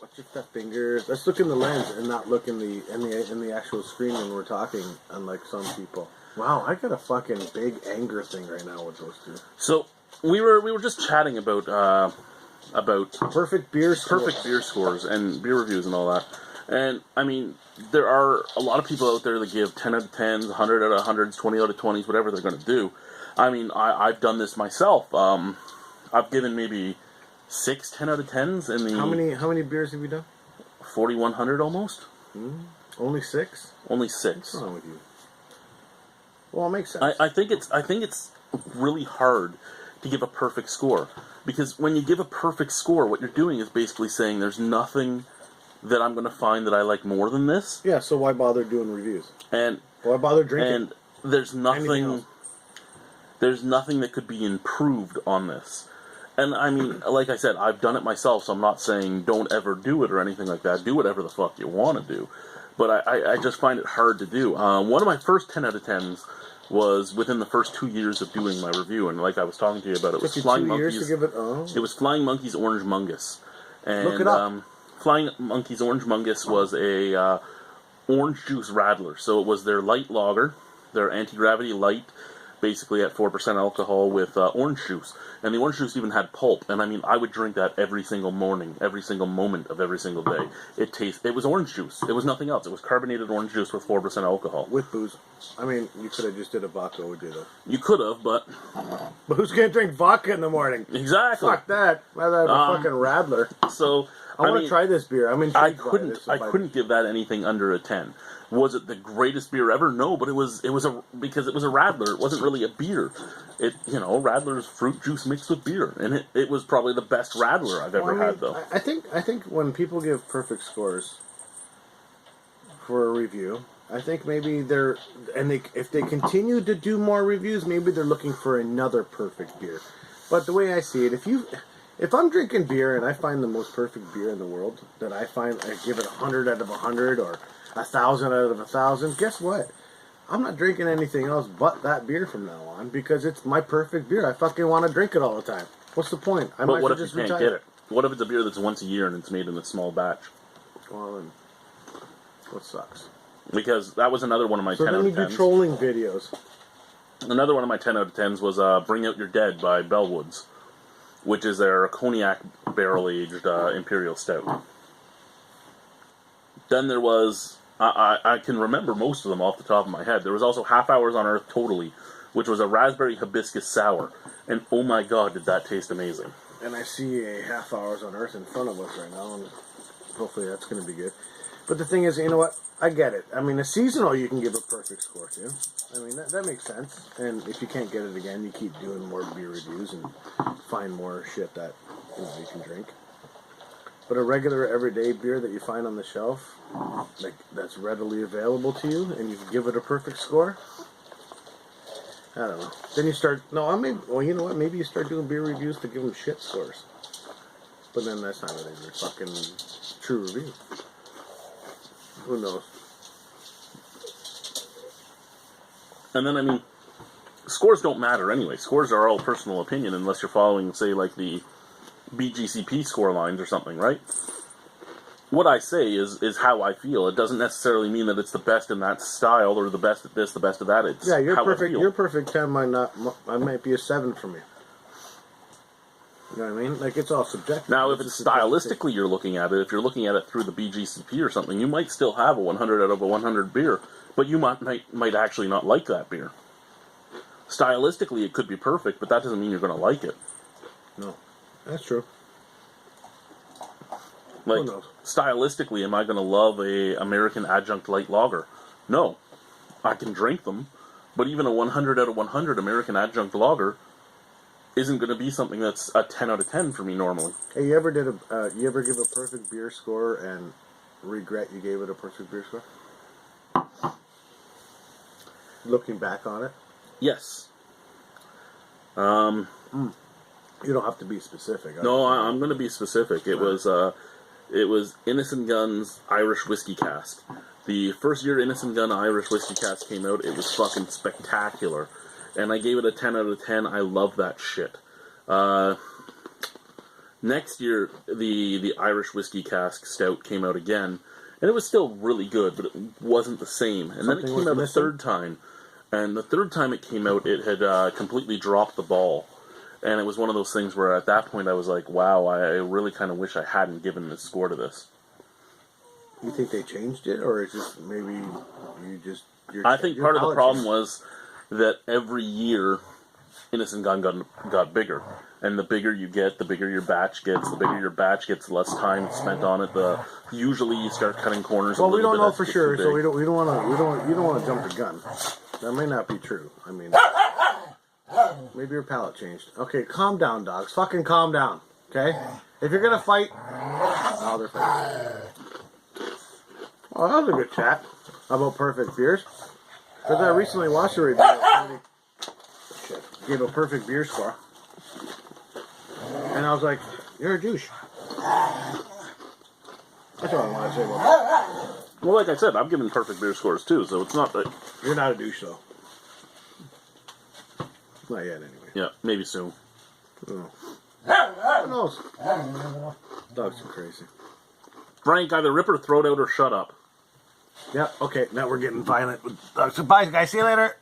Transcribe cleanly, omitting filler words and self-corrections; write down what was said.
Watch your fat fingers. Let's look in the lens and not look in the actual screen when we're talking, unlike some people. Wow, I got a fucking big anger thing right now with those two. So we were just chatting about perfect beer scores and beer reviews and all that. And I mean, there are a lot of people out there that give 10 out of 10s, 100 out of 100s, 20 out of 20s, whatever they're going to do. I mean, I've done this myself. I've given maybe 6 10 out of 10s in the... How many beers have you done? 4,100 almost. Only 6? Only 6. What's wrong with you? Well, it makes sense. I think it's really hard to give a perfect score, because when you give a perfect score, what you're doing is basically saying there's nothing that I'm going to find that I like more than this. Yeah, so why bother doing reviews? And why bother drinking? And there's nothing that could be improved on this. And I mean, like I said, I've done it myself, so I'm not saying don't ever do it or anything like that. Do whatever the fuck you want to do. But I just find it hard to do. One of my first 10 out of 10s was within the first 2 years of doing my review, and like I was talking to you about, it was Flying Monkeys. It was Flying Monkeys Orange Mungus. And, look it up. Flying Monkeys Orange Mungus was a orange juice radler. So it was their light lager, their anti-gravity light, basically at 4% alcohol with orange juice. And the orange juice even had pulp. And I mean, I would drink that every single morning, every single moment of every single day. It was orange juice. It was nothing else. It was carbonated orange juice with 4% alcohol. With booze. I mean, you could have just did a vodka with it. You could have, but... But who's going to drink vodka in the morning? Exactly. Fuck that. Rather have a fucking radler. So... I want to try this beer. I couldn't give that anything under a 10. Was it the greatest beer ever? No, but because it was a radler. It wasn't really a beer. Radler's fruit juice mixed with beer, and it was probably the best radler I've ever had, though. I think when people give perfect scores for a review, I think maybe if they continue to do more reviews, maybe they're looking for another perfect beer. But the way I see it, if I'm drinking beer and I find the most perfect beer in the world, that I give it 100 out of 100 or 1,000 out of 1,000, guess what? I'm not drinking anything else but that beer from now on, because it's my perfect beer. I fucking want to drink it all the time. What's the point? But what if you can't get it? What if it's a beer that's once a year and it's made in a small batch? Well, then, what sucks? Because that was another one of my 10 out of 10s. So then you do trolling videos. Another one of my 10 out of 10s was Bring Out Your Dead by Bellwoods, which is their cognac barrel-aged imperial stout. Then there was, I can remember most of them off the top of my head. There was also Half Hours on Earth Totally, which was a raspberry hibiscus sour. And oh my god, did that taste amazing. And I see a Half Hours on Earth in front of us right now, and hopefully that's going to be good. But the thing is, you know what? I get it. I mean, a seasonal you can give a perfect score to. I mean, that makes sense. And if you can't get it again, you keep doing more beer reviews and find more shit that you can drink. But a regular everyday beer that you find on the shelf, like that's readily available to you, and you can give it a perfect score, I don't know. Then you start... well, you know what? Maybe you start doing beer reviews to give them shit scores. But then that's not really a fucking true review. Who knows? And then, I mean, scores don't matter anyway. Scores are all personal opinion unless you're following, say, like the BGCP score lines or something, right? What I say is how I feel. It doesn't necessarily mean that it's the best in that style or the best at this, the best at that. It's your how perfect. I feel. Your perfect 10 might be a 7 for me. You know what I mean? Like, it's all subjective. Now, if it's stylistically you're looking at it, if you're looking at it through the BGCP or something, you might still have a 100 out of a 100 beer, but you might actually not like that beer. Stylistically, it could be perfect, but that doesn't mean you're going to like it. No, that's true. Like, stylistically, am I going to love a American Adjunct Light Lager? No. I can drink them, but even a 100 out of 100 American Adjunct Lager isn't going to be something that's a 10 out of 10 for me normally. Hey, you ever give a perfect beer score and regret you gave it a perfect beer score? Looking back on it? Yes. You don't have to be specific. No, I'm going to be specific. It was Innocent Gun's Irish Whiskey Cask. The first year Innocent Gun Irish Whiskey Cask came out, it was fucking spectacular. And I gave it a 10 out of 10. I love that shit. Next year, the Irish whiskey cask stout came out again, and it was still really good, but it wasn't the same. And then it came out a third time, and the third time it came out, it had completely dropped the ball. And it was one of those things where at that point I was like, wow, I really kind of wish I hadn't given this score to this. You think they changed it, or is just maybe you just... I think part of the problem was that every year Innocent Gun got bigger. And the bigger you get, the bigger your batch gets. The bigger your batch gets, the less time spent on it. Usually you start cutting corners. Well, we don't know for sure, so you don't want to jump the gun. That may not be true. I mean, maybe your palate changed. Okay, calm down, dogs. Fucking calm down. Okay, if you're gonna fight, oh, they're fighting. Oh, that was a good chat about perfect beers. Because I recently watched a review of somebody gave a perfect beer score. And I was like, you're a douche. That's all I want to say about that. Well, like I said, I've given perfect beer scores too, so it's not that... You're not a douche, though. Not yet, anyway. Yeah, maybe soon. Oh. Who knows? Dogs are crazy. Frank, either rip her throat out or shut up. Yeah, okay, now we're getting violent with dogs. So bye, guys. See you later.